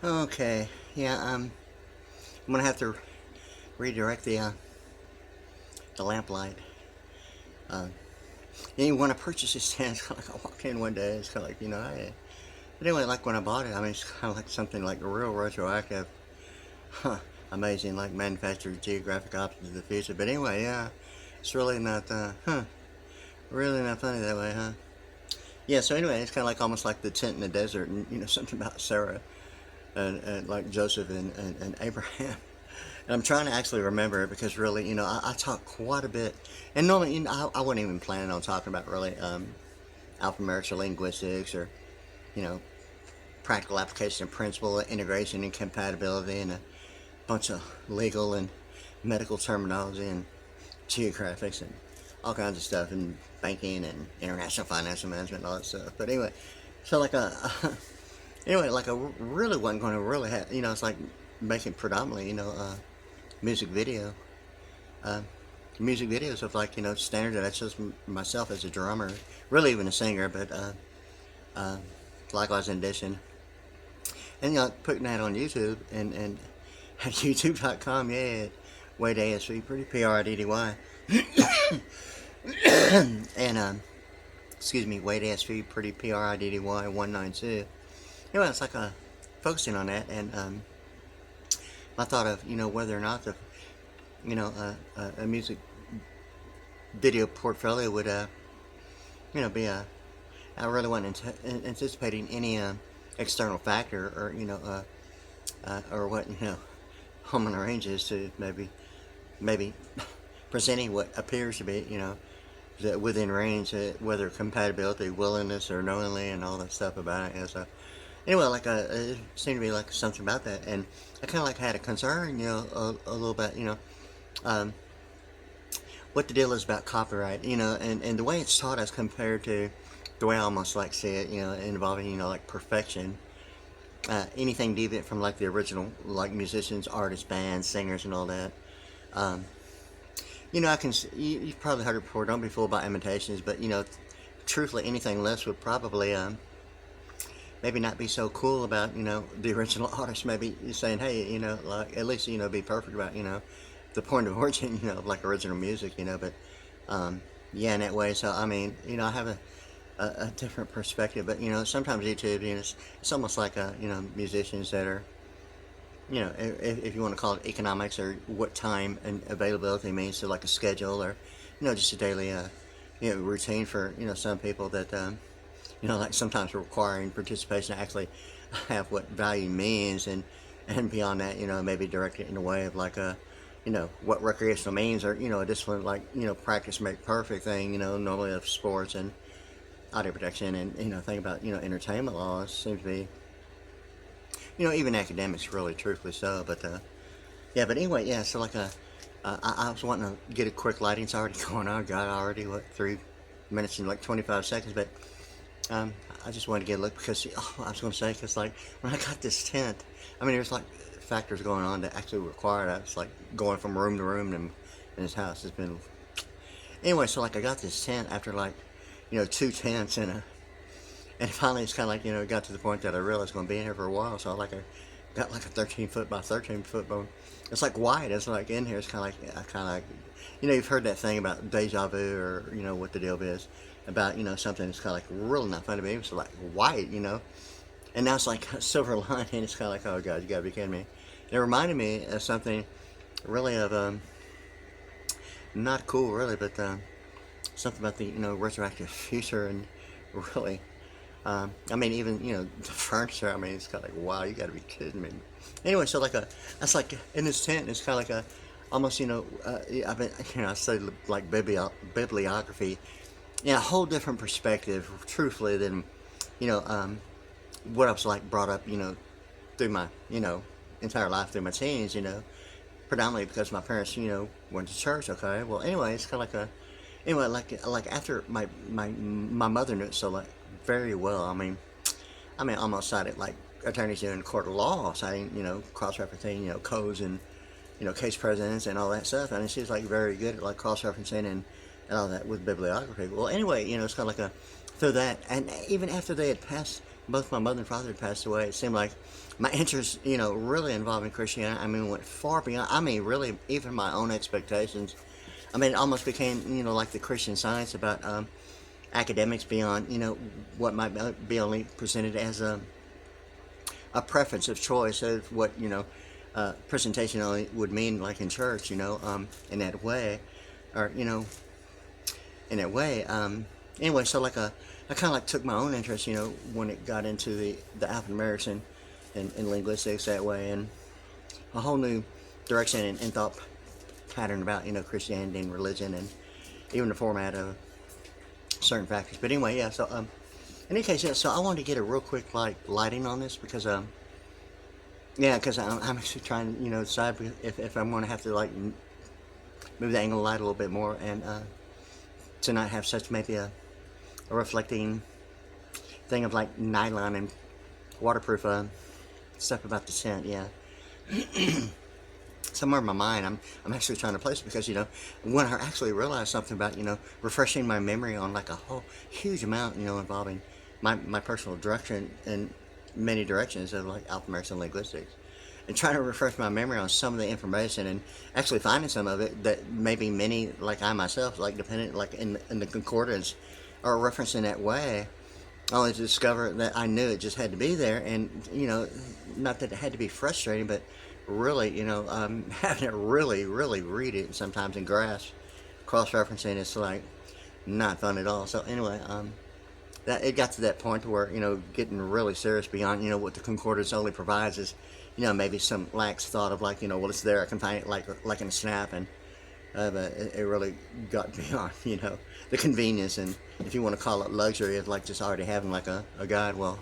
Okay, yeah, I'm gonna have to redirect the lamplight. Uh, and when I purchased this stand, it's kind of like I walked in one day, it's kind of like, hey. But anyway, like when I bought it, I mean, it's kind of like something like real retroactive, huh, amazing, like manufactured geographic options of the future. But anyway, yeah, it's really not, really not funny that way, huh? Yeah, so anyway, it's kind of like almost like the tent in the desert, and something about Sarah and like Joseph and Abraham. And I'm trying to actually remember it because really, I talk quite a bit. And normally, I wasn't even planning on talking about really alphanumerics or linguistics or, you know, practical application of principle, integration and compatibility, and a bunch of legal and medical terminology and geographics and all kinds of stuff and banking and international financial management and all that stuff. But anyway, so like anyway, like I really wasn't going to really have, it's like making predominantly, music video, uh, music videos of like standard. That's just myself as a drummer, really even a singer, but uh, likewise in addition, and putting that on YouTube and at YouTube.com, yeah, Wade ASV, pretty PRIDDY, and excuse me, Wade ASV, pretty PRIDDY 192. Anyway, it's like focusing on that, and I thought of whether or not the a music video portfolio would be a I really wasn't anticipating any external factor or or what home and arranges to maybe presenting what appears to be that within range, whether compatibility, willingness, or knowingly, and all that stuff about it. So anyway, like it seemed to be like something about that, and I kind of like had a concern, a little bit, um, what the deal is about copyright, and the way it's taught as compared to the way I almost like see it, involving like perfection. Anything deviant from like the original, like musicians, artists, bands, singers, and all that. Um, I can. You've probably heard it before. Don't be fooled by imitations, but truthfully, anything less would probably maybe not be so cool about the original artist. Maybe saying, hey, like at least be perfect about the point of origin, of like original music, but yeah, in that way. So I mean, I have a different perspective, but sometimes YouTube, it's almost like musicians that are, if you want to call it economics or what time and availability means to like a schedule or just a daily routine for some people that like sometimes requiring participation to actually have what value means, and beyond that, maybe direct it in a way of like a what recreational means, or a discipline like practice make perfect thing, normally of sports and audio protection, and think about entertainment laws seems to be even academics really truthfully so, but yeah, but anyway, yeah, so like I was wanting to get a quick lighting. It's already going on. Got already what 3 minutes and like 25 seconds, but um, I just wanted to get a look because I was going to say because like when I got this tent, I mean there's like factors going on that actually require that. It's like going from room to room in this house. It's been anyway. So like I got this tent after like two tents and finally it's kind of like it got to the point that I realized going to be in here for a while. So I got like a 13 foot by 13 foot bone. It's like wide. It's like in here. It's kind of like you've heard that thing about deja vu, or what the deal is about something that's kind of like really not funny to me. It's like white, and now it's like a silver lining. It's kind of like, oh god, you gotta be kidding me. And it reminded me of something really of not cool really, but something about the retroactive future, and really I mean, even the furniture. I mean, it's kind of like, wow, you got to be kidding me. Anyway, so like that's like in this tent. It's kind of like a, almost I've been I studied like bibliography in a whole different perspective, truthfully, than you know um, what I was like brought up through my entire life through my teens. Predominantly because my parents went to church. Okay, well anyway, it's kind of like a anyway like after my mother knew it so like very well. I mean, almost cited like attorneys do in court of law, citing cross-referencing codes and case precedents and all that stuff. And she's like very good at like cross-referencing and all that with bibliography. Well, anyway, it's kind of like a through that, and even after they had passed both my mother and father had passed away, it seemed like my interest, really involving Christianity, I mean, went far beyond, I mean, really, even my own expectations. I mean, it almost became, like the Christian Science about academics beyond, what might be only presented as a preference of choice of what, presentation only would mean, like in church, in that way, or, in that way. Anyway, so like I kind of like took my own interest, when it got into the alphanumerics and linguistics that way, and a whole new direction and thought pattern about Christianity and religion, and even the format of certain factors. But anyway, yeah. So in any case, yeah. So I wanted to get a real quick like lighting on this because yeah, because I'm actually trying to decide if I'm going to have to like move the angle of light a little bit more, and to not have such maybe a reflecting thing of like nylon and waterproof stuff about the scent. Yeah. Somewhere in my mind, I'm actually trying to place it because when I actually realized something about refreshing my memory on like a whole huge amount involving my personal direction in many directions of like alphanumerics and linguistics, and trying to refresh my memory on some of the information and actually finding some of it that maybe many like I myself like dependent like in the concordance or referenced in that way, only to discover that I knew it just had to be there, and not that it had to be frustrating, but really, having to really, really read it sometimes and grasp, cross-referencing, it's like not fun at all. So anyway, that it got to that point where getting really serious beyond what the concordance only provides is maybe some lax thought of like well, it's there, I can find it like in a snap, and but it really got beyond the convenience, and if you want to call it luxury of like just already having like a guide. Well,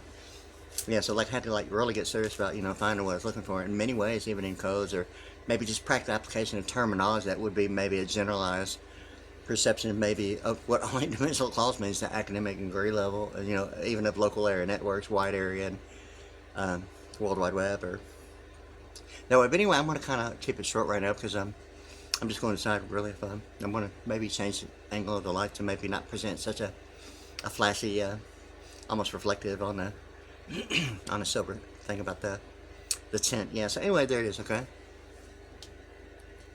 yeah, so like I had to like really get serious about finding what I was looking for in many ways, even in codes or maybe just practical application of terminology that would be maybe a generalized perception maybe of what only dimensional clause means to academic and degree level, even of local area networks, wide area, and World Wide Web or that way. But anyway, I'm going to kind of keep it short right now because I'm just going to decide really if I'm going to maybe change the angle of the light to maybe not present such a flashy, almost reflective on the on a silver thing about the tint. Yeah, so anyway, there it is, okay?